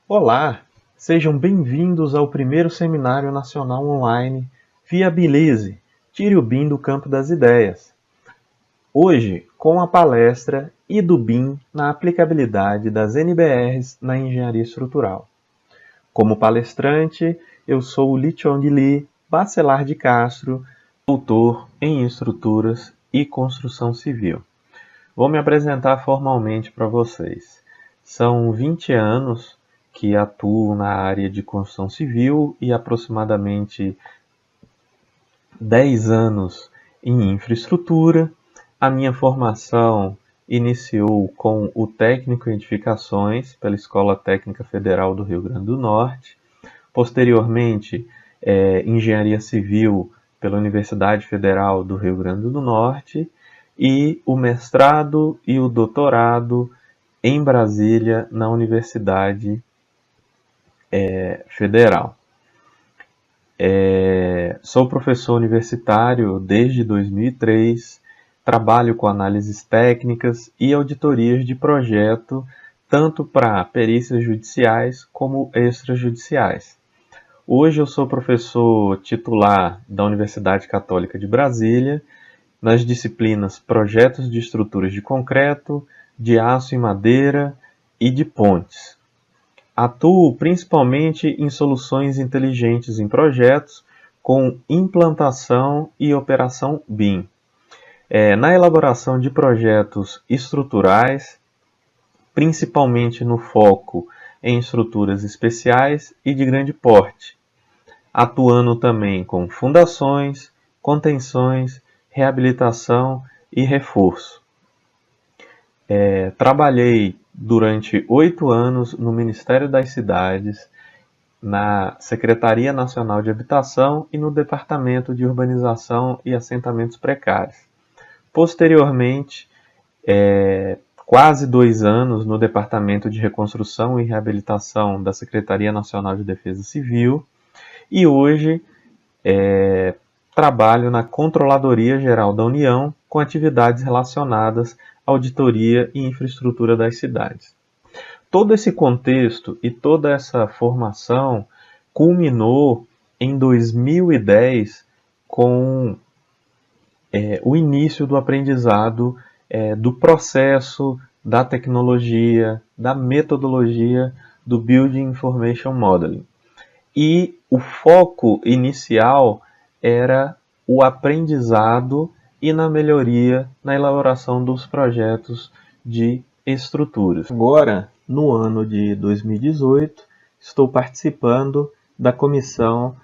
Olá, sejam bem-vindos ao primeiro Seminário Nacional Online Viabilize, tire o BIM do campo das ideias. Hoje, com a palestra E do BIM na aplicabilidade das NBRs na engenharia estrutural. Como palestrante, eu sou o Lichong Li Bacelar de Castro, doutor em estruturas e construção civil. Vou me apresentar formalmente para vocês. São 20 anos que atuo na área de construção civil e aproximadamente 10 anos em infraestrutura. A minha formação iniciou com o técnico em edificações pela Escola Técnica Federal do Rio Grande do Norte. Posteriormente, engenharia civil pela Universidade Federal do Rio Grande do Norte e o mestrado e o doutorado em Brasília na Universidade Federal. Sou professor universitário desde 2003, trabalho com análises técnicas e auditorias de projeto, tanto para perícias judiciais como extrajudiciais. Hoje eu sou professor titular da Universidade Católica de Brasília, nas disciplinas Projetos de Estruturas de Concreto, de Aço e Madeira e de Pontes. Atuo principalmente em soluções inteligentes em projetos com implantação e operação BIM. Na elaboração de projetos estruturais, principalmente no foco em estruturas especiais e de grande porte, atuando também com fundações, contenções, reabilitação e reforço. Trabalhei durante 8 anos no Ministério das Cidades, na Secretaria Nacional de Habitação e no Departamento de Urbanização e Assentamentos Precários. Posteriormente, quase 2 anos no Departamento de Reconstrução e Reabilitação da Secretaria Nacional de Defesa Civil e hoje trabalho na Controladoria Geral da União com atividades relacionadas à auditoria e infraestrutura das cidades. Todo esse contexto e toda essa formação culminou em 2010 com o início do aprendizado do processo, da tecnologia, da metodologia do Building Information Modeling. E o foco inicial era o aprendizado e na melhoria na elaboração dos projetos de estruturas. Agora, no ano de 2018, estou participando da comissão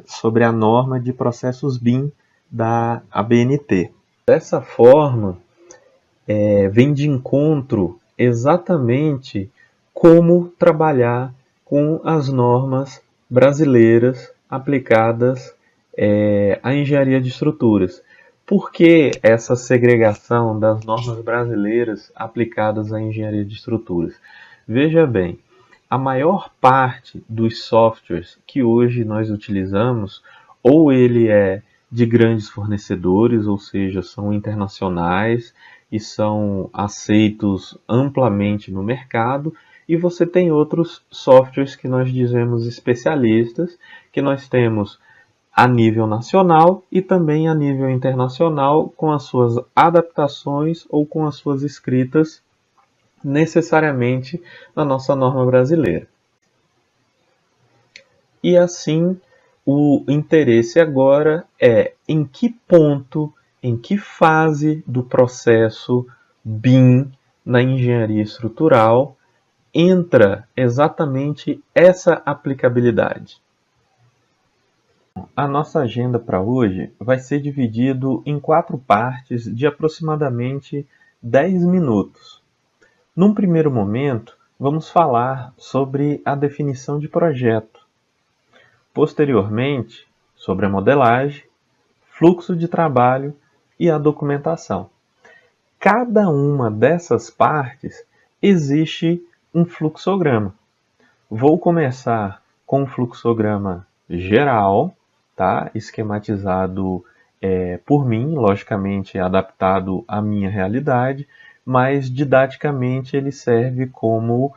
sobre a norma de processos BIM da ABNT. Dessa forma, vem de encontro exatamente como trabalhar com as normas brasileiras aplicadas à engenharia de estruturas. Por que essa segregação das normas brasileiras aplicadas à engenharia de estruturas? Veja bem, a maior parte dos softwares que hoje nós utilizamos, ou ele é de grandes fornecedores, ou seja, são internacionais e são aceitos amplamente no mercado, e você tem outros softwares que nós dizemos especialistas, que nós temos a nível nacional e também a nível internacional, com as suas adaptações ou com as suas escritas necessariamente na nossa norma brasileira. E assim, o interesse agora é em que ponto, em que fase do processo BIM na engenharia estrutural entra exatamente essa aplicabilidade. A nossa agenda para hoje vai ser dividido em 4 partes de aproximadamente 10 minutos. Num primeiro momento, vamos falar sobre a definição de projeto. Posteriormente, sobre a modelagem, fluxo de trabalho e a documentação. Cada uma dessas partes existe um fluxograma. Vou começar com um fluxograma geral, tá? Esquematizado por mim, logicamente adaptado à minha realidade, mas didaticamente ele serve como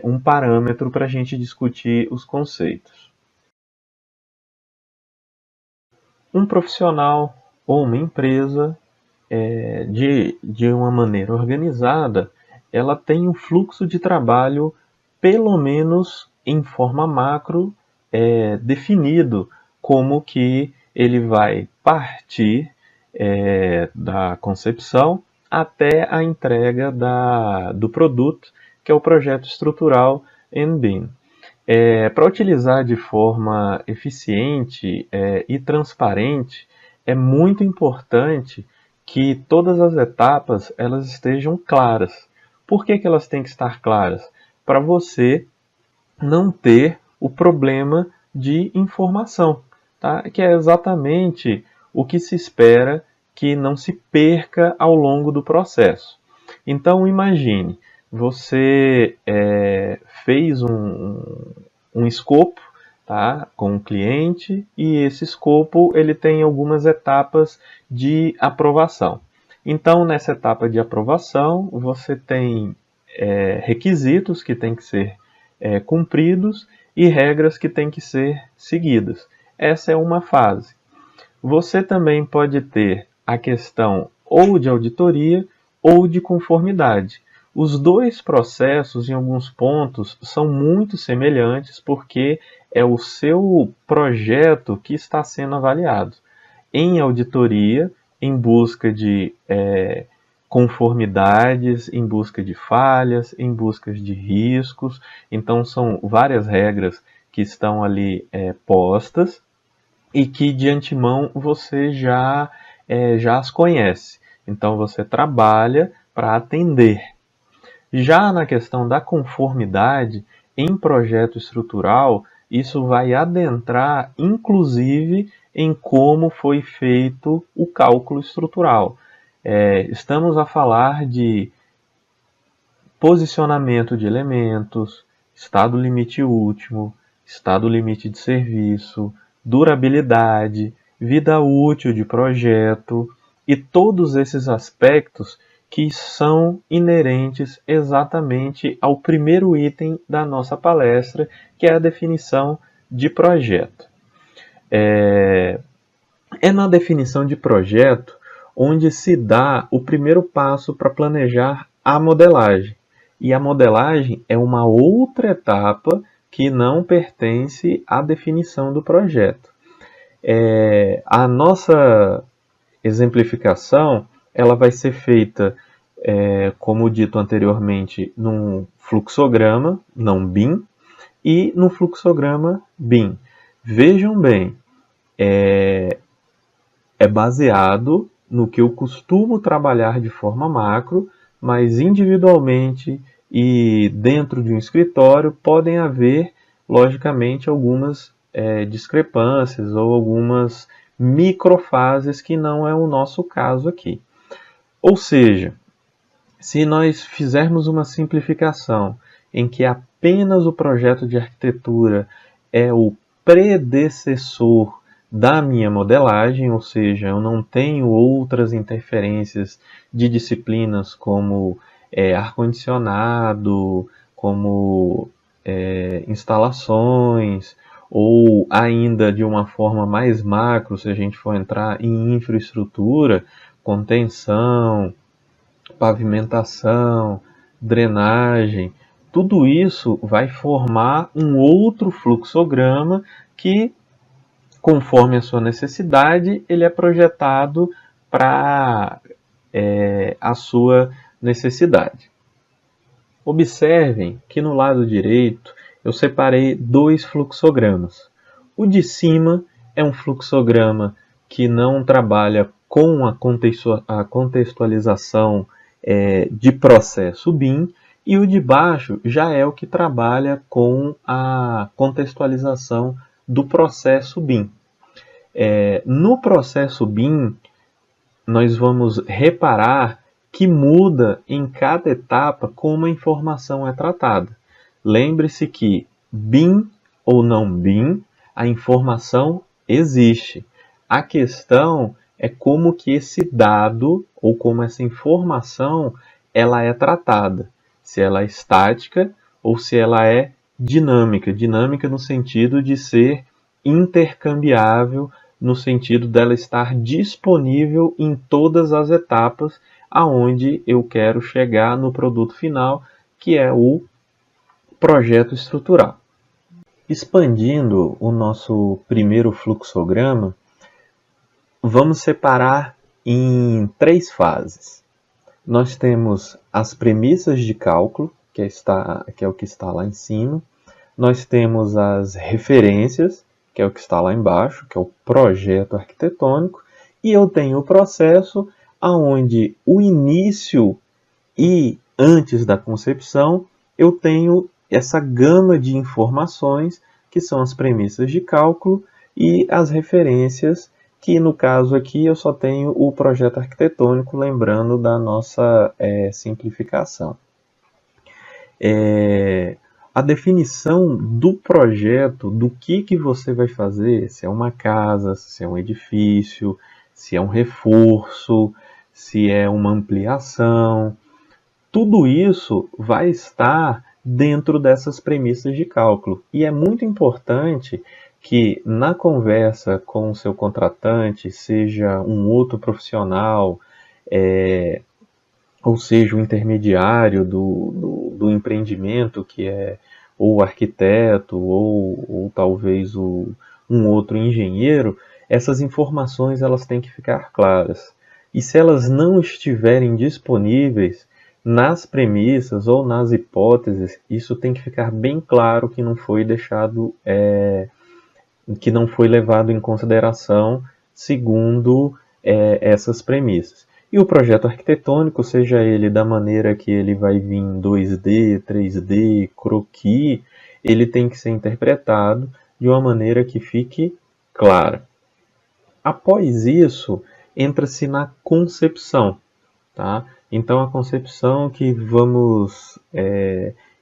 um parâmetro para a gente discutir os conceitos. Um profissional ou uma empresa, de uma maneira organizada, ela tem um fluxo de trabalho, pelo menos em forma macro, definido, como que ele vai partir da concepção até a entrega do produto, que é o projeto estrutural em BIM. Para utilizar de forma eficiente e transparente, é muito importante que todas as etapas elas estejam claras. Por que elas têm que estar claras? Para você não ter o problema de informação, tá? Que é exatamente o que se espera que não se perca ao longo do processo. Então imagine, você fez um escopo, tá, com o cliente, e esse escopo ele tem algumas etapas de aprovação. Então, nessa etapa de aprovação, você tem requisitos que têm que ser cumpridos e regras que têm que ser seguidas. Essa é uma fase. Você também pode ter a questão ou de auditoria ou de conformidade. Os dois processos, em alguns pontos, são muito semelhantes porque é o seu projeto que está sendo avaliado. Em auditoria, em busca de conformidades, em busca de falhas, em busca de riscos. Então, são várias regras que estão ali postas e que de antemão você já as conhece. Então, você trabalha para atender. Já na questão da conformidade, em projeto estrutural, isso vai adentrar, inclusive, em como foi feito o cálculo estrutural. Estamos a falar de posicionamento de elementos, estado limite último, estado limite de serviço, durabilidade, vida útil de projeto e todos esses aspectos que são inerentes exatamente ao primeiro item da nossa palestra, que é a definição de projeto. É na definição de projeto onde se dá o primeiro passo para planejar a modelagem. E a modelagem é uma outra etapa que não pertence à definição do projeto. A nossa exemplificação ela vai ser feita, como dito anteriormente, num fluxograma, não BIM, e no fluxograma BIM. Vejam bem, é baseado no que eu costumo trabalhar de forma macro, mas individualmente e dentro de um escritório podem haver, logicamente, algumas discrepâncias ou algumas microfases que não é o nosso caso aqui. Ou seja, se nós fizermos uma simplificação em que apenas o projeto de arquitetura é o predecessor da minha modelagem, ou seja, eu não tenho outras interferências de disciplinas como ar-condicionado, como instalações, ou ainda de uma forma mais macro, se a gente for entrar em infraestrutura, contenção, pavimentação, drenagem, tudo isso vai formar um outro fluxograma que, conforme a sua necessidade, ele é projetado para a sua necessidade. Observem que no lado direito eu separei dois fluxogramas. O de cima é um fluxograma que não trabalha com a contextualização de processo BIM, e o de baixo já é o que trabalha com a contextualização do processo BIM. No processo BIM, nós vamos reparar que muda em cada etapa como a informação é tratada. Lembre-se que BIM ou não BIM, a informação existe. A questão é como que esse dado ou como essa informação ela é tratada. Se ela é estática ou se ela é dinâmica. Dinâmica no sentido de ser intercambiável, no sentido dela estar disponível em todas as etapas aonde eu quero chegar no produto final, que é o projeto estrutural. Expandindo o nosso primeiro fluxograma, vamos separar em 3 fases. Nós temos as premissas de cálculo, que é o que está lá em cima. Nós temos as referências, que é o que está lá embaixo, que é o projeto arquitetônico. E eu tenho o processo onde o início e antes da concepção eu tenho essa gama de informações que são as premissas de cálculo e as referências, que no caso aqui eu só tenho o projeto arquitetônico, lembrando da nossa simplificação. A definição do projeto, do que você vai fazer, se é uma casa, se é um edifício, se é um reforço, se é uma ampliação, tudo isso vai estar dentro dessas premissas de cálculo. E é muito importante que na conversa com o seu contratante, seja um outro profissional, ou seja, o intermediário do empreendimento, que é ou o arquiteto, ou talvez um outro engenheiro, essas informações elas têm que ficar claras. E se elas não estiverem disponíveis nas premissas ou nas hipóteses, isso tem que ficar bem claro que não foi deixado, que não foi levado em consideração segundo essas premissas. E o projeto arquitetônico, seja ele da maneira que ele vai vir em 2D, 3D, croquis, ele tem que ser interpretado de uma maneira que fique clara. Após isso, entra-se na concepção. Tá? Então, a concepção que vamos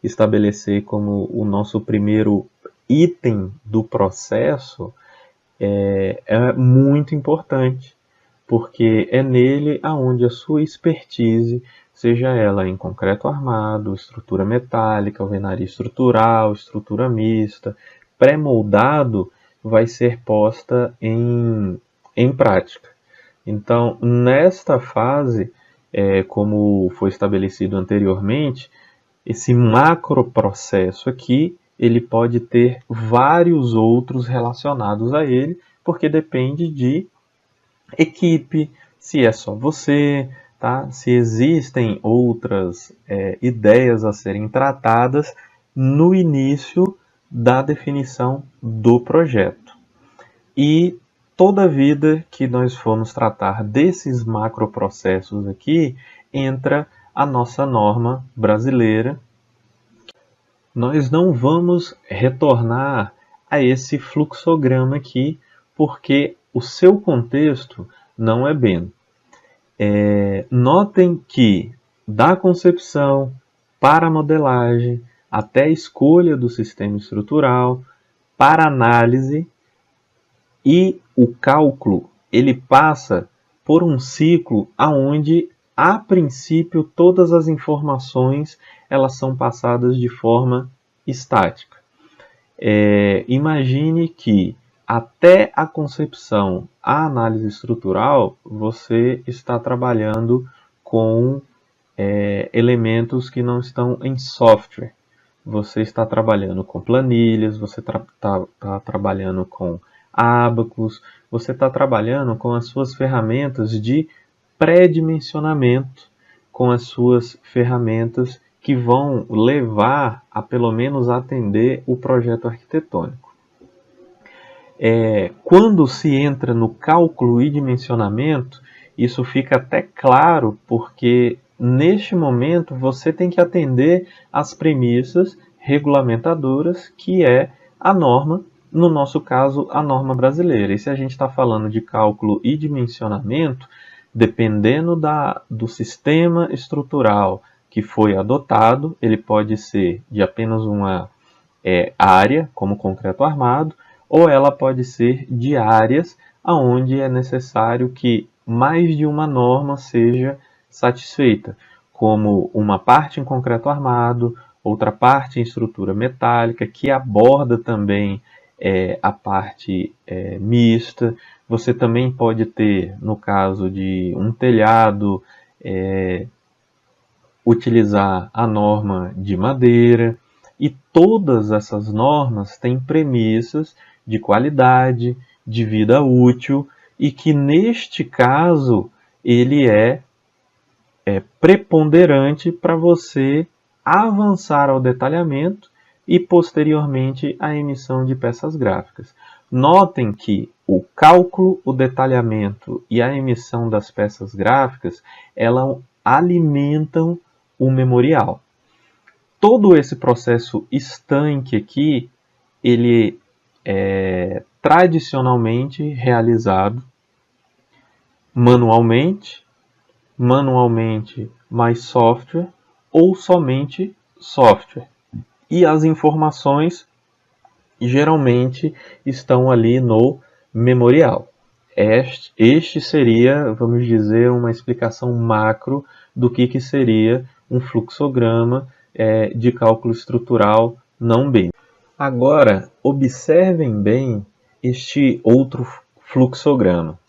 estabelecer como o nosso primeiro item do processo é muito importante, porque é nele aonde a sua expertise, seja ela em concreto armado, estrutura metálica, alvenaria estrutural, estrutura mista, pré-moldado, vai ser posta em prática. Então, nesta fase, como foi estabelecido anteriormente, esse macroprocesso aqui, ele pode ter vários outros relacionados a ele, porque depende de equipe, se é só você, tá? Se existem outras ideias a serem tratadas no início da definição do projeto. E toda vida que nós formos tratar desses macroprocessos aqui, entra a nossa norma brasileira. Nós não vamos retornar a esse fluxograma aqui, porque o seu contexto não é bem. Notem que da concepção para a modelagem, até a escolha do sistema estrutural, para análise e o cálculo, ele passa por um ciclo onde, a princípio, todas as informações elas são passadas de forma estática. Imagine que até a concepção, a análise estrutural, você está trabalhando com elementos que não estão em software. Você está trabalhando com planilhas, você está trabalhando com ábacos, você está trabalhando com as suas ferramentas de pré-dimensionamento, com as suas ferramentas que vão levar a pelo menos atender o projeto arquitetônico. Quando se entra no cálculo e dimensionamento, isso fica até claro, porque neste momento você tem que atender às premissas regulamentadoras, que é a norma, no nosso caso, a norma brasileira. E se a gente está falando de cálculo e dimensionamento, dependendo do sistema estrutural que foi adotado, ele pode ser de apenas uma área, como concreto armado, ou ela pode ser de áreas onde é necessário que mais de uma norma seja satisfeita, como uma parte em concreto armado, outra parte em estrutura metálica, que aborda também a parte mista. Você também pode ter, no caso de um telhado, utilizar a norma de madeira, e todas essas normas têm premissas de qualidade, de vida útil, e que neste caso ele é preponderante para você avançar ao detalhamento e posteriormente à emissão de peças gráficas. Notem que o cálculo, o detalhamento e a emissão das peças gráficas, elas alimentam o memorial. Todo esse processo estanque aqui, ele é tradicionalmente realizado manualmente mais software ou somente software. E as informações geralmente estão ali no memorial. Este seria, vamos dizer, uma explicação macro do que seria um fluxograma de cálculo estrutural não BIM. Agora, observem bem este outro fluxograma.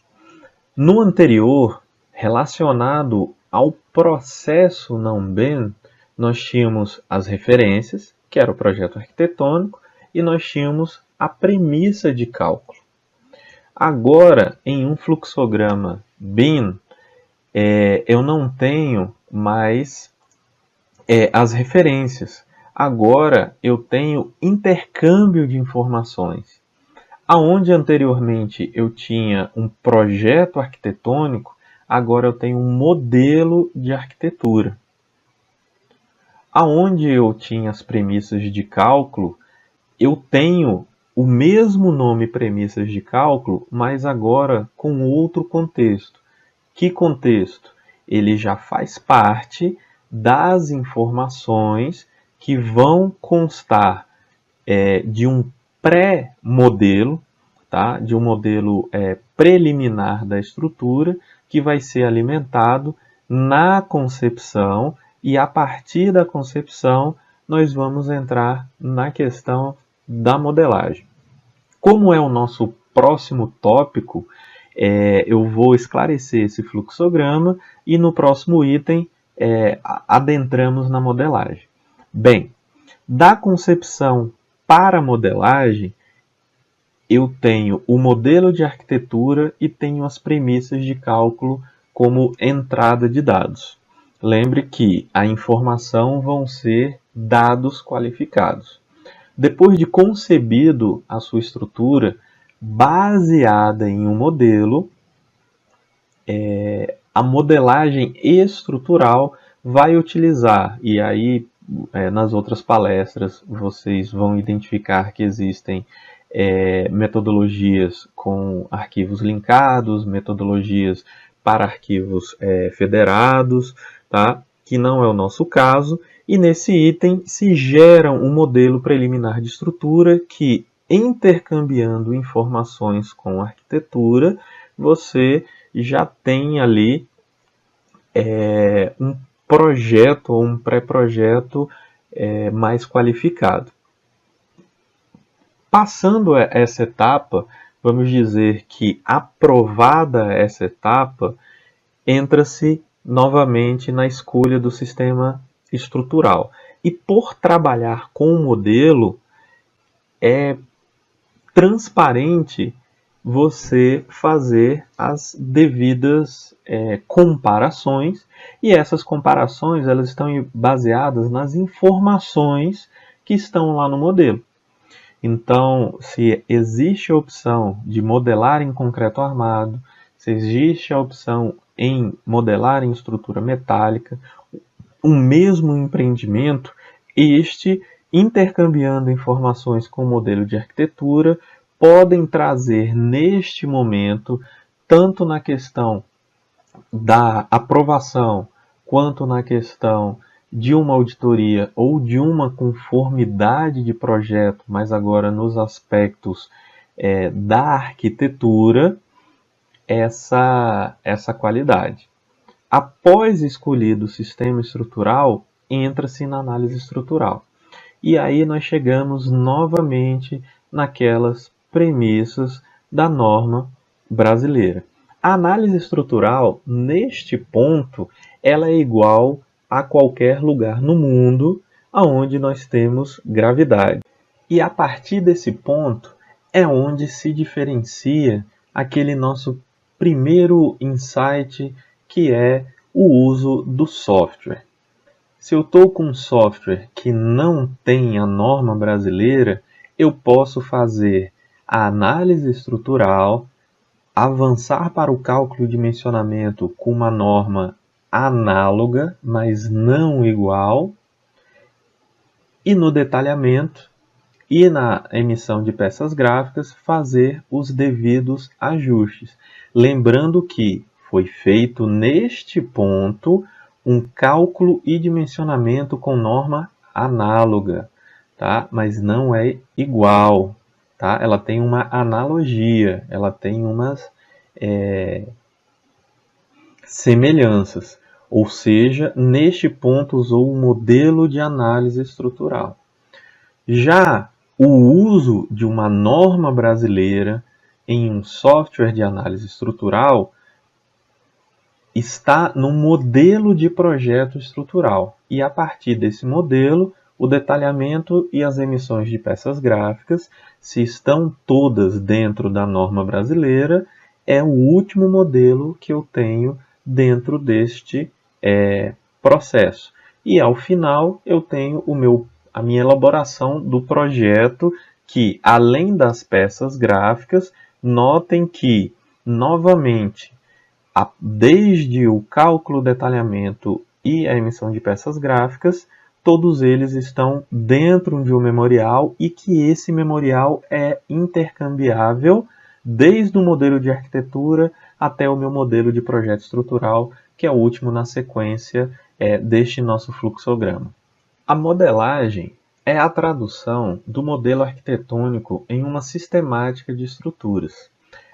No anterior, relacionado ao processo não BIM, nós tínhamos as referências, que era o projeto arquitetônico, e nós tínhamos a premissa de cálculo. Agora, em um fluxograma BIM, eu não tenho mais as referências. Agora, eu tenho intercâmbio de informações. Aonde anteriormente eu tinha um projeto arquitetônico, agora eu tenho um modelo de arquitetura. Aonde eu tinha as premissas de cálculo, eu tenho o mesmo nome premissas de cálculo, mas agora com outro contexto. Que contexto? Ele já faz parte das informações que vão constar de um pré-modelo, tá? De um modelo preliminar da estrutura, que vai ser alimentado na concepção, e a partir da concepção nós vamos entrar na questão da modelagem. Como é o nosso próximo tópico, eu vou esclarecer esse fluxograma e no próximo item adentramos na modelagem. Bem, da concepção para a modelagem, eu tenho o modelo de arquitetura e tenho as premissas de cálculo como entrada de dados. Lembre que a informação vão ser dados qualificados. Depois de concebido a sua estrutura, baseada em um modelo, a modelagem estrutural vai utilizar, e aí nas outras palestras vocês vão identificar que existem metodologias com arquivos linkados, metodologias para arquivos federados, tá? Que não é o nosso caso, e nesse item se gera um modelo preliminar de estrutura que, intercambiando informações com a arquitetura, você já tem ali um projeto ou um pré-projeto mais qualificado. Passando essa etapa, vamos dizer que aprovada essa etapa, entra-se novamente na escolha do sistema estrutural. E por trabalhar com o modelo, é transparente você fazer as devidas comparações, e essas comparações elas estão baseadas nas informações que estão lá no modelo. Então, se existe a opção de modelar em concreto armado, se existe a opção em modelar em estrutura metálica, um mesmo empreendimento, intercambiando informações com o modelo de arquitetura, podem trazer neste momento, tanto na questão da aprovação, quanto na questão de uma auditoria ou de uma conformidade de projeto, mas agora nos aspectos da arquitetura, essa qualidade. Após escolhido o sistema estrutural, entra-se na análise estrutural. E aí nós chegamos novamente naquelas premissas da norma brasileira. A análise estrutural, neste ponto, ela é igual a qualquer lugar no mundo onde nós temos gravidade. E a partir desse ponto é onde se diferencia aquele nosso primeiro insight, que é o uso do software. Se eu estou com um software que não tem a norma brasileira, eu posso fazer a análise estrutural, avançar para o cálculo de dimensionamento com uma norma análoga, mas não igual, e no detalhamento e na emissão de peças gráficas fazer os devidos ajustes. Lembrando que foi feito neste ponto um cálculo e dimensionamento com norma análoga, tá? Mas não é igual, tá? Ela tem uma analogia, ela tem umas semelhanças. Ou seja, neste ponto usou o modelo de análise estrutural. Já o uso de uma norma brasileira em um software de análise estrutural está no modelo de projeto estrutural. E a partir desse modelo, o detalhamento e as emissões de peças gráficas, se estão todas dentro da norma brasileira, é o último modelo que eu tenho dentro deste processo. E ao final eu tenho a minha elaboração do projeto, que além das peças gráficas, notem que, novamente, desde o cálculo, detalhamento e a emissão de peças gráficas, todos eles estão dentro de um memorial e que esse memorial é intercambiável desde o modelo de arquitetura até o meu modelo de projeto estrutural, que é o último na sequência deste nosso fluxograma. A modelagem é a tradução do modelo arquitetônico em uma sistemática de estruturas.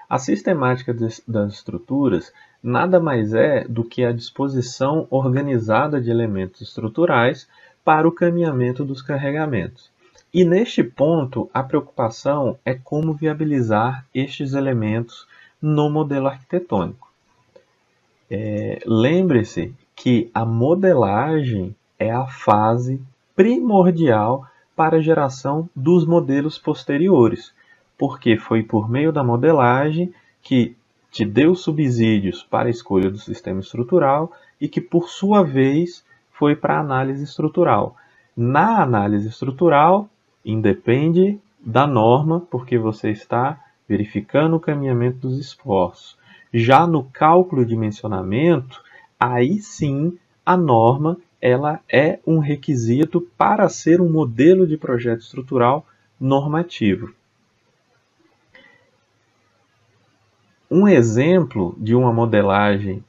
A sistemática das estruturas nada mais é do que a disposição organizada de elementos estruturais para o caminhamento dos carregamentos. E neste ponto, a preocupação é como viabilizar estes elementos no modelo arquitetônico. Lembre-se que a modelagem é a fase primordial para a geração dos modelos posteriores, porque foi por meio da modelagem que te deu subsídios para a escolha do sistema estrutural e que, por sua vez, foi para a análise estrutural. Na análise estrutural, independe da norma, porque você está verificando o caminhamento dos esforços. Já no cálculo de dimensionamento, aí sim a norma ela é um requisito para ser um modelo de projeto estrutural normativo. Um exemplo de uma modelagem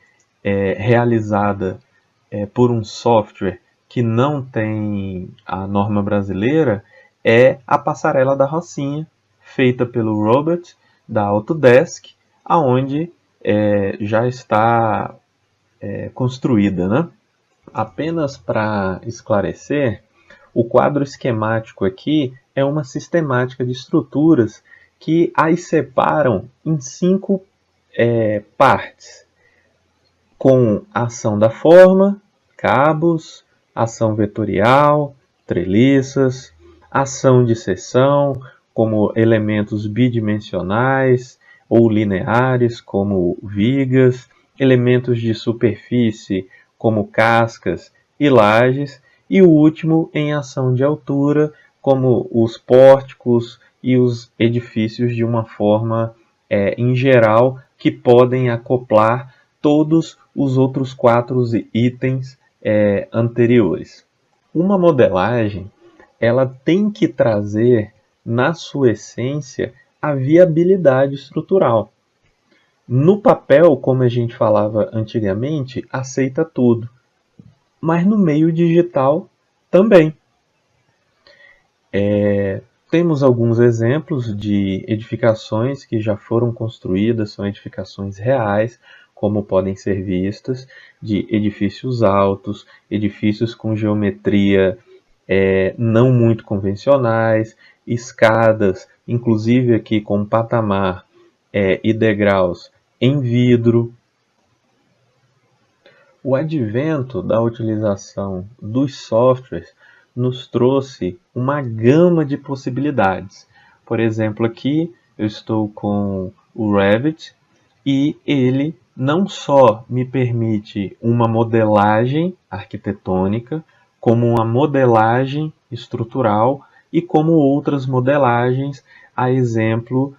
realizada por um software que não tem a norma brasileira é a passarela da Rocinha, feita pelo Robert, da Autodesk, aonde já está construída, né? Apenas para esclarecer, o quadro esquemático aqui é uma sistemática de estruturas que as separam em 5 partes, com ação da forma, cabos, ação vetorial, treliças, ação de seção, como elementos bidimensionais ou lineares, como vigas, elementos de superfície, como cascas e lajes, e o último em ação de altura, como os pórticos e os edifícios de uma forma em geral, que podem acoplar todos os outros 4 itens anteriores. Uma modelagem ela tem que trazer, na sua essência, a viabilidade estrutural. No papel, como a gente falava antigamente, aceita tudo, mas no meio digital também. Temos alguns exemplos de edificações que já foram construídas, são edificações reais, como podem ser vistas, de edifícios altos, edifícios com geometria não muito convencionais, escadas, inclusive aqui com patamar e degraus em vidro. O advento da utilização dos softwares nos trouxe uma gama de possibilidades. Por exemplo, aqui eu estou com o Revit e ele não só me permite uma modelagem arquitetônica, como uma modelagem estrutural e como outras modelagens, a exemplo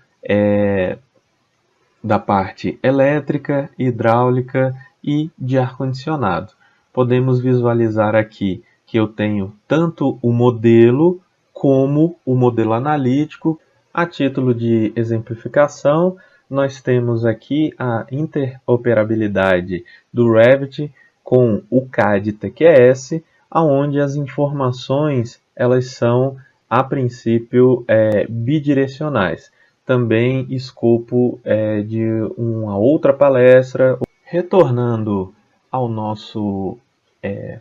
da parte elétrica, hidráulica e de ar-condicionado. Podemos visualizar aqui que eu tenho tanto o modelo como o modelo analítico. A título de exemplificação, nós temos aqui a interoperabilidade do Revit com o CAD TQS, onde as informações elas são, a princípio, bidirecionais. Também escopo de uma outra palestra. Retornando ao nosso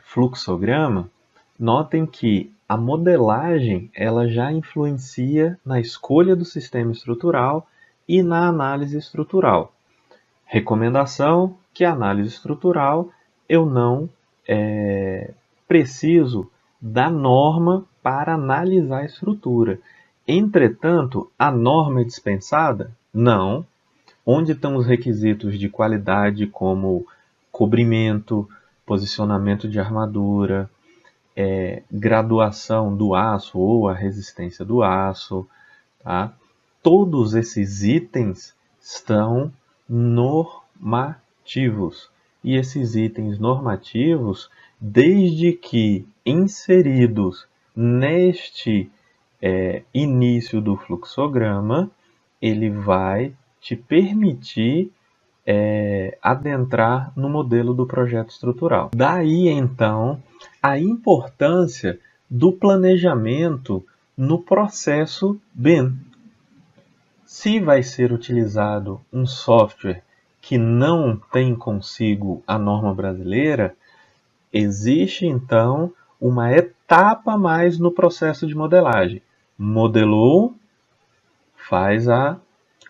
fluxograma, notem que a modelagem ela já influencia na escolha do sistema estrutural e na análise estrutural. Recomendação que a análise estrutural eu não preciso da norma para analisar a estrutura. Entretanto, a norma é dispensada? Não. Onde estão os requisitos de qualidade como cobrimento, posicionamento de armadura, graduação do aço ou a resistência do aço, tá? Todos esses itens estão normativos. E esses itens normativos, desde que inseridos neste início do fluxograma, ele vai te permitir adentrar no modelo do projeto estrutural. Daí, então, a importância do planejamento no processo BIM. Se vai ser utilizado um software que não tem consigo a norma brasileira, existe, então, uma etapa a mais no processo de modelagem. Modelou, faz a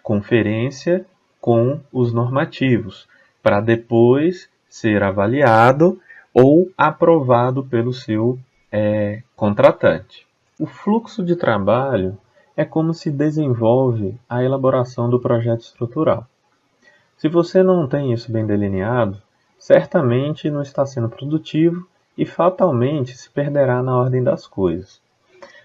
conferência com os normativos, para depois ser avaliado ou aprovado pelo seu contratante. O fluxo de trabalho é como se desenvolve a elaboração do projeto estrutural. Se você não tem isso bem delineado, certamente não está sendo produtivo e fatalmente se perderá na ordem das coisas.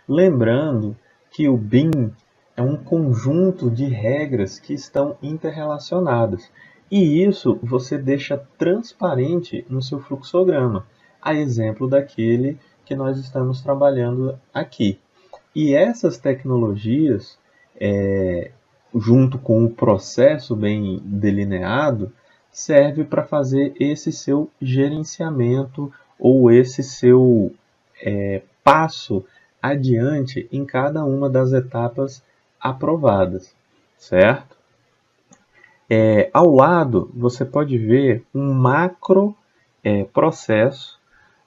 Lembrando que o BIM é um conjunto de regras que estão interrelacionadas. E isso você deixa transparente no seu fluxograma, a exemplo daquele que nós estamos trabalhando aqui. E essas tecnologias, junto com o processo bem delineado, serve para fazer esse seu gerenciamento ou esse seu passo adiante em cada uma das etapas aprovadas, certo? Ao lado, você pode ver um macro processo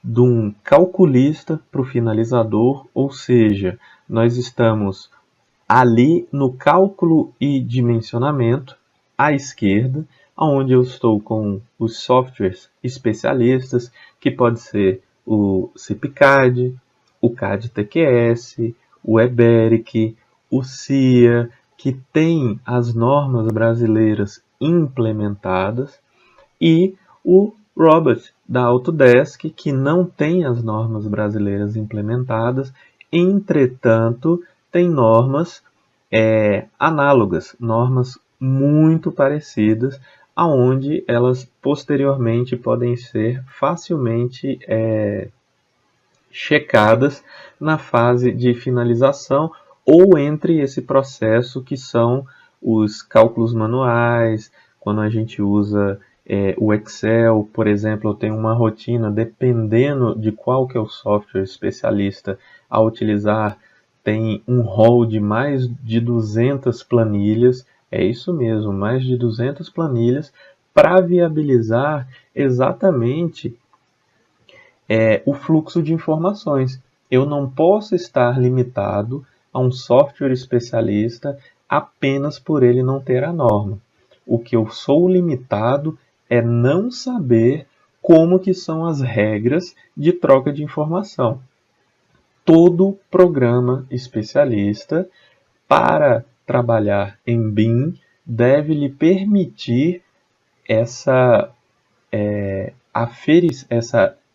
de um calculista para o finalizador, ou seja, nós estamos ali no cálculo e dimensionamento, à esquerda, onde eu estou com os softwares especialistas, que pode ser o CIPCAD, o CAD TQS, o EBERIC, o CIA, que tem as normas brasileiras implementadas, e o Robot da Autodesk, que não tem as normas brasileiras implementadas, entretanto, tem normas análogas, normas muito parecidas, aonde elas posteriormente podem ser facilmente checadas na fase de finalização ou entre esse processo que são os cálculos manuais, quando a gente usa o Excel, por exemplo, eu tenho uma rotina, dependendo de qual que é o software especialista a utilizar, tem um rol de mais de 200 planilhas, é isso mesmo, mais de 200 planilhas, para viabilizar exatamente o fluxo de informações. Eu não posso estar limitado a um software especialista apenas por ele não ter a norma. O que eu sou limitado é não saber como que são as regras de troca de informação. Todo programa especialista, para trabalhar em BIM, deve lhe permitir essa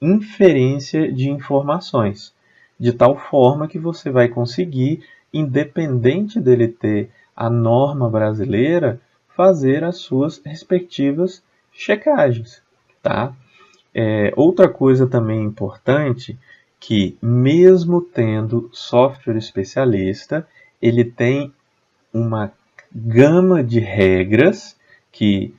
inferência de informações, de tal forma que você vai conseguir, independente dele ter a norma brasileira, fazer as suas respectivas checagens, tá? Outra coisa também importante, que mesmo tendo software especialista, ele tem uma gama de regras que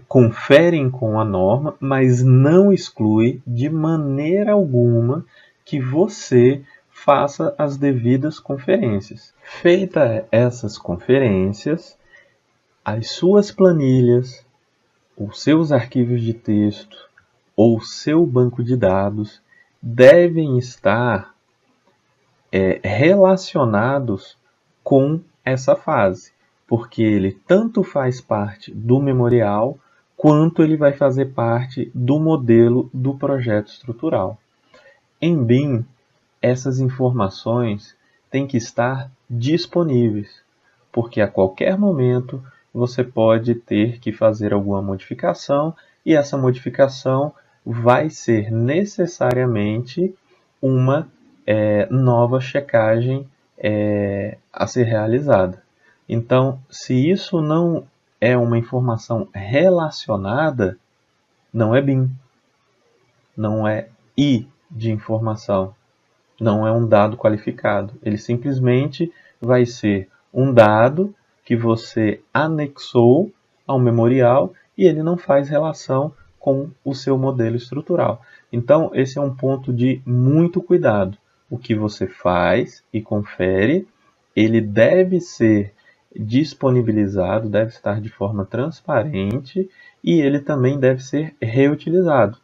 conferem com a norma, mas não exclui de maneira alguma que você faça as devidas conferências. Feitas essas conferências, as suas planilhas, os seus arquivos de texto ou o seu banco de dados devem estar relacionados com essa fase, porque ele tanto faz parte do memorial, quanto ele vai fazer parte do modelo do projeto estrutural. Em BIM, essas informações têm que estar disponíveis, porque a qualquer momento você pode ter que fazer alguma modificação, e essa modificação vai ser necessariamente uma nova checagem a ser realizada. Então, se isso não é uma informação relacionada, não é BIM, não é I de informação, não é um dado qualificado. Ele simplesmente vai ser um dado que você anexou ao memorial e ele não faz relação com o seu modelo estrutural. Então, esse é um ponto de muito cuidado. O que você faz e confere, ele deve ser disponibilizado, deve estar de forma transparente e ele também deve ser reutilizado.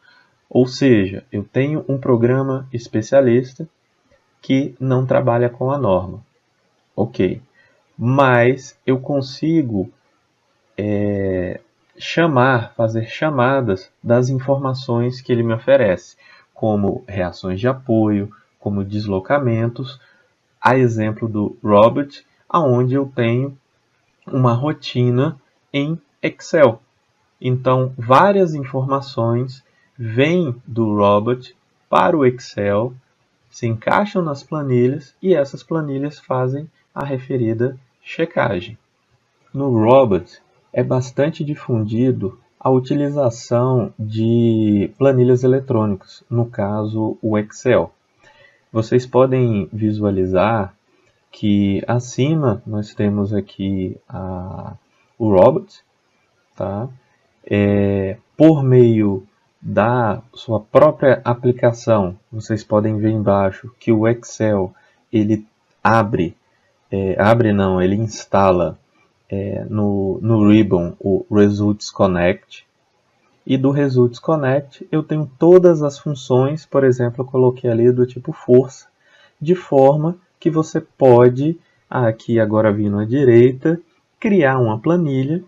Ou seja, eu tenho um programa especialista que não trabalha com a norma. Ok, mas eu consigo fazer chamadas das informações que ele me oferece, como reações de apoio, como deslocamentos, a exemplo do Robot, onde eu tenho uma rotina em Excel. Então, várias informações vêm do Robot para o Excel, se encaixam nas planilhas e essas planilhas fazem a referida checagem. No Robot, é bastante difundido a utilização de planilhas eletrônicas, no caso o Excel. Vocês podem visualizar que acima nós temos aqui o Robot, tá? Por meio da sua própria aplicação, vocês podem ver embaixo que o Excel ele ele instala no Ribbon o Results Connect, e do Results Connect eu tenho todas as funções, por exemplo, eu coloquei ali do tipo força, de forma que você pode, aqui agora vindo à direita, criar uma planilha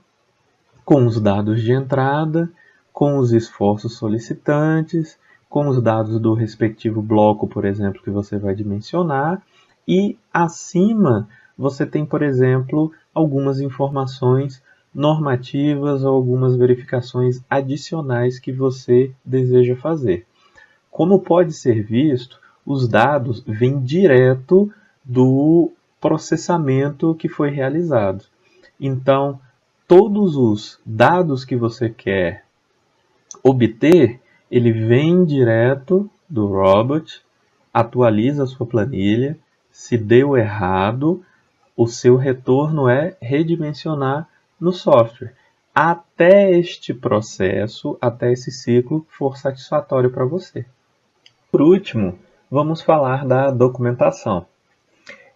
com os dados de entrada, com os esforços solicitantes, com os dados do respectivo bloco, por exemplo, que você vai dimensionar, e acima você tem, por exemplo, algumas informações normativas ou algumas verificações adicionais que você deseja fazer. Como pode ser visto, os dados vêm direto do processamento que foi realizado. Então, todos os dados que você quer obter, ele vem direto do Robot, atualiza a sua planilha, se deu errado, o seu retorno é redimensionar no software, até este processo, até esse ciclo for satisfatório para você. Por último, vamos falar da documentação.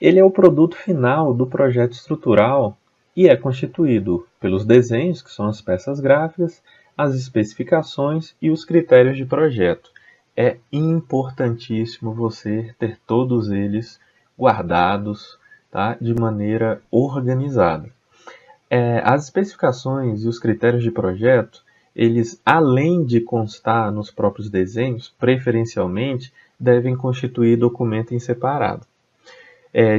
Ele é o produto final do projeto estrutural e é constituído pelos desenhos, que são as peças gráficas, as especificações e os critérios de projeto. É importantíssimo você ter todos eles guardados, tá, de maneira organizada. As especificações e os critérios de projeto, eles, além de constar nos próprios desenhos, preferencialmente, devem constituir documento em separado.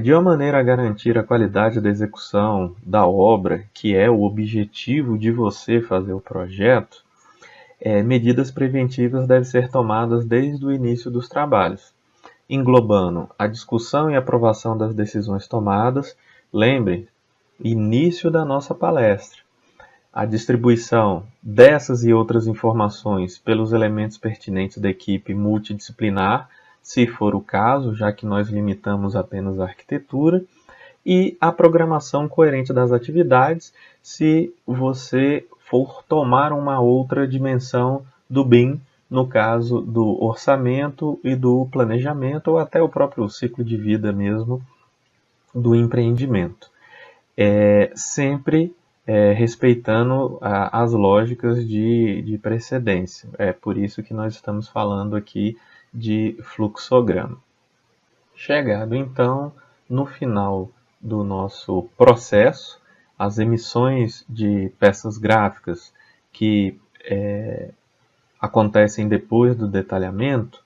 De uma maneira a garantir a qualidade da execução da obra, que é o objetivo de você fazer o projeto, medidas preventivas devem ser tomadas desde o início dos trabalhos, englobando a discussão e aprovação das decisões tomadas. Lembre, início da nossa palestra, a distribuição dessas e outras informações pelos elementos pertinentes da equipe multidisciplinar, se for o caso, já que nós limitamos apenas a arquitetura, e a programação coerente das atividades, se você for tomar uma outra dimensão do BIM, no caso do orçamento e do planejamento, ou até o próprio ciclo de vida mesmo do empreendimento. Sempre respeitando as lógicas de precedência. É por isso que nós estamos falando aqui de fluxograma. Chegado então no final do nosso processo, as emissões de peças gráficas que acontecem depois do detalhamento,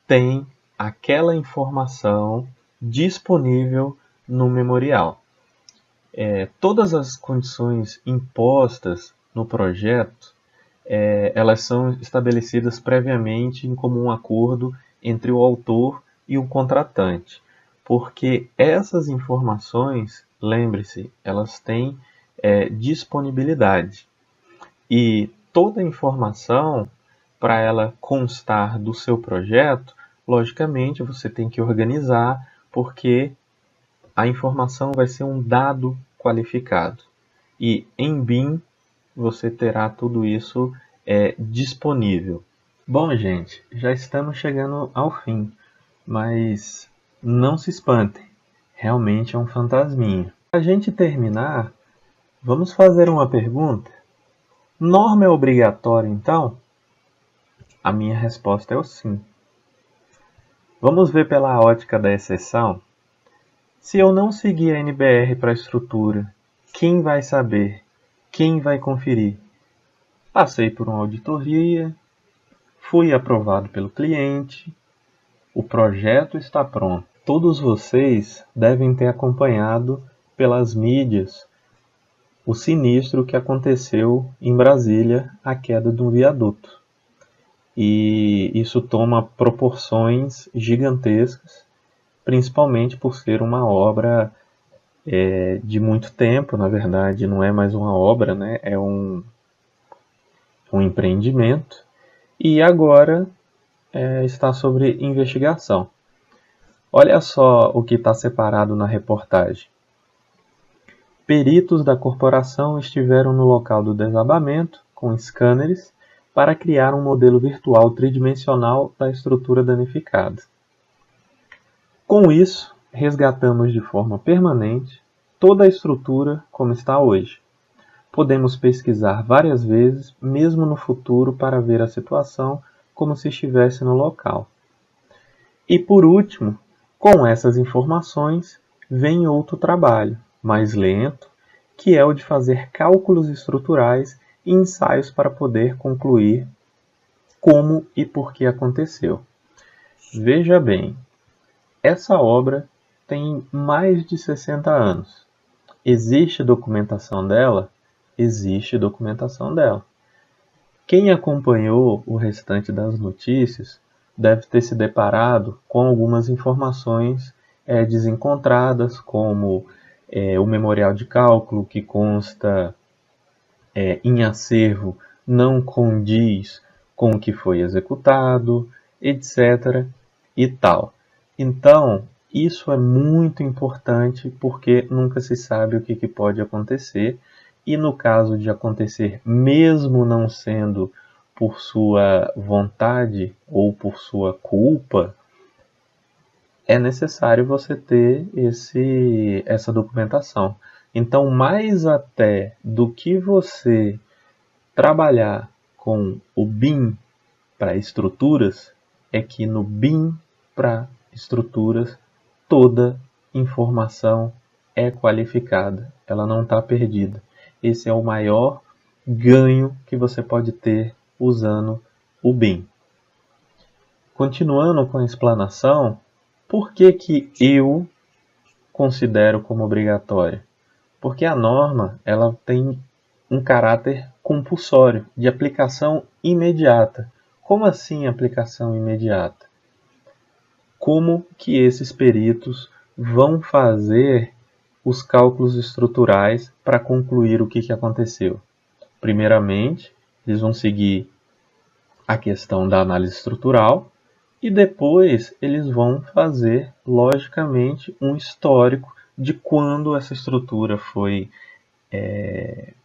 tem aquela informação disponível no memorial. Todas as condições impostas no projeto, elas são estabelecidas previamente em comum acordo entre o autor e o contratante, porque essas informações, lembre-se, elas têm disponibilidade, e toda informação, para ela constar do seu projeto, logicamente você tem que organizar, porque a informação vai ser um dado qualificado. E em BIM você terá tudo isso disponível. Bom, gente, já estamos chegando ao fim, mas não se espantem, realmente é um fantasminha. Para a gente terminar, vamos fazer uma pergunta. Norma é obrigatória, então? A minha resposta é o sim. Vamos ver pela ótica da exceção? Se eu não seguir a NBR para a estrutura, quem vai saber? Quem vai conferir? Passei por uma auditoria, fui aprovado pelo cliente, o projeto está pronto. Todos vocês devem ter acompanhado pelas mídias o sinistro que aconteceu em Brasília, a queda de um viaduto. E isso toma proporções gigantescas, principalmente por ser uma obra de muito tempo. Na verdade, não é mais uma obra, né? É um empreendimento, e agora está sobre investigação. Olha só o que está separado na reportagem. Peritos da corporação estiveram no local do desabamento com scanners para criar um modelo virtual tridimensional da estrutura danificada. Com isso, resgatamos de forma permanente toda a estrutura como está hoje. Podemos pesquisar várias vezes, mesmo no futuro, para ver a situação como se estivesse no local. E por último, com essas informações, vem outro trabalho, mais lento, que é o de fazer cálculos estruturais e ensaios para poder concluir como e por que aconteceu. Veja bem, essa obra tem mais de 60 anos. Existe documentação dela? Existe documentação dela. Quem acompanhou o restante das notícias deve ter se deparado com algumas informações desencontradas, como o memorial de cálculo que consta em acervo não condiz com o que foi executado, etc. e tal. Então, isso é muito importante, porque nunca se sabe o que pode acontecer, e no caso de acontecer, mesmo não sendo por sua vontade ou por sua culpa, é necessário você ter essa documentação. Então, mais até do que você trabalhar com o BIM para estruturas, é que no BIM para estruturas toda informação é qualificada, ela não está perdida. Esse é o maior ganho que você pode ter usando o BIM. Continuando com a explanação, por que eu considero como obrigatória? Porque a norma ela tem um caráter compulsório, de aplicação imediata. Como assim aplicação imediata? Como que esses peritos vão fazer os cálculos estruturais para concluir o que aconteceu? Primeiramente, eles vão seguir a questão da análise estrutural e depois eles vão fazer, logicamente, um histórico de quando essa estrutura foi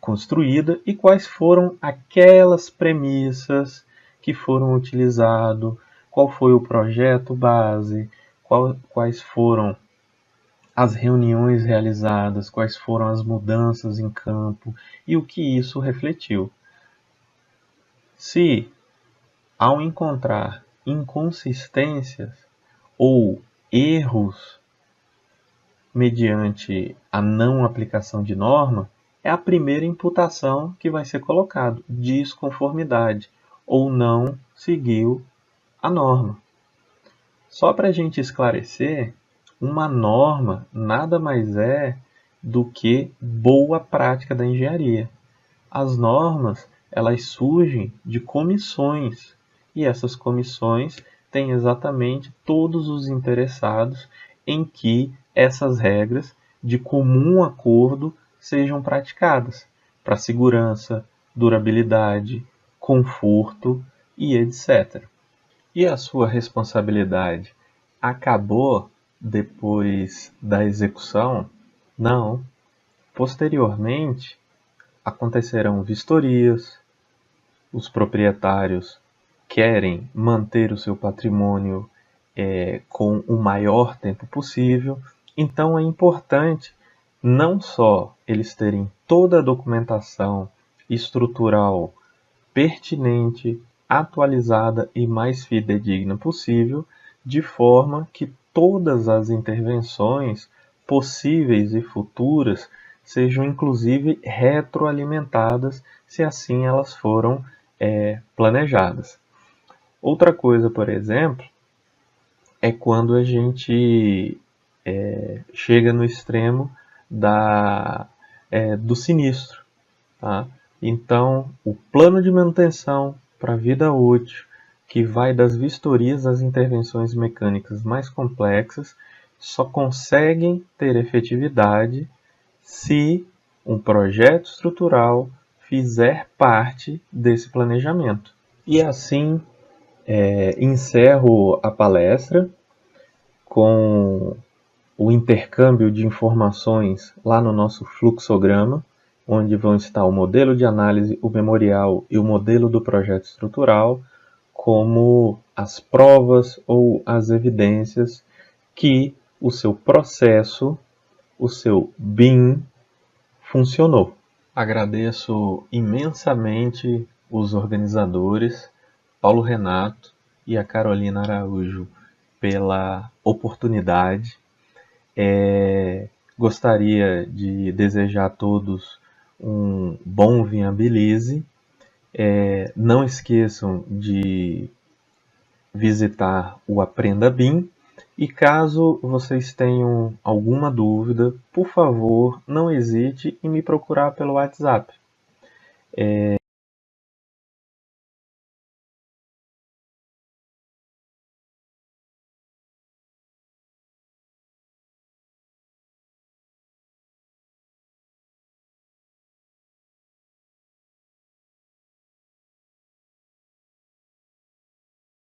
construída e quais foram aquelas premissas que foram utilizadas, qual foi o projeto base, quais foram as reuniões realizadas, quais foram as mudanças em campo e o que isso refletiu. Se, ao encontrar inconsistências ou erros mediante a não aplicação de norma, é a primeira imputação que vai ser colocado, desconformidade, ou não seguiu a norma. Só para a gente esclarecer, uma norma nada mais é do que boa prática da engenharia. As normas, elas surgem de comissões, e essas comissões têm exatamente todos os interessados em que essas regras, de comum acordo, sejam praticadas para segurança, durabilidade, conforto e etc. E a sua responsabilidade acabou depois da execução? Não. Posteriormente, acontecerão vistorias, os proprietários querem manter o seu patrimônio com o maior tempo possível, então é importante não só eles terem toda a documentação estrutural pertinente, atualizada e mais fidedigna possível, de forma que todas as intervenções possíveis e futuras sejam inclusive retroalimentadas, se assim elas foram planejadas. Outra coisa, por exemplo, é quando a gente chega no extremo do sinistro. Tá? Então, o plano de manutenção para a vida útil, que vai das vistorias às intervenções mecânicas mais complexas, só conseguem ter efetividade se um projeto estrutural fizer parte desse planejamento. E assim, encerro a palestra com o intercâmbio de informações lá no nosso fluxograma, onde vão estar o modelo de análise, o memorial e o modelo do projeto estrutural, como as provas ou as evidências que o seu processo, o seu BIM, funcionou. Agradeço imensamente os organizadores, Paulo Renato e a Carolina Araújo, pela oportunidade. Gostaria de desejar a todos um bom Viabilize. Não esqueçam de visitar o Aprenda BIM. E caso vocês tenham alguma dúvida, por favor, não hesite em me procurar pelo WhatsApp.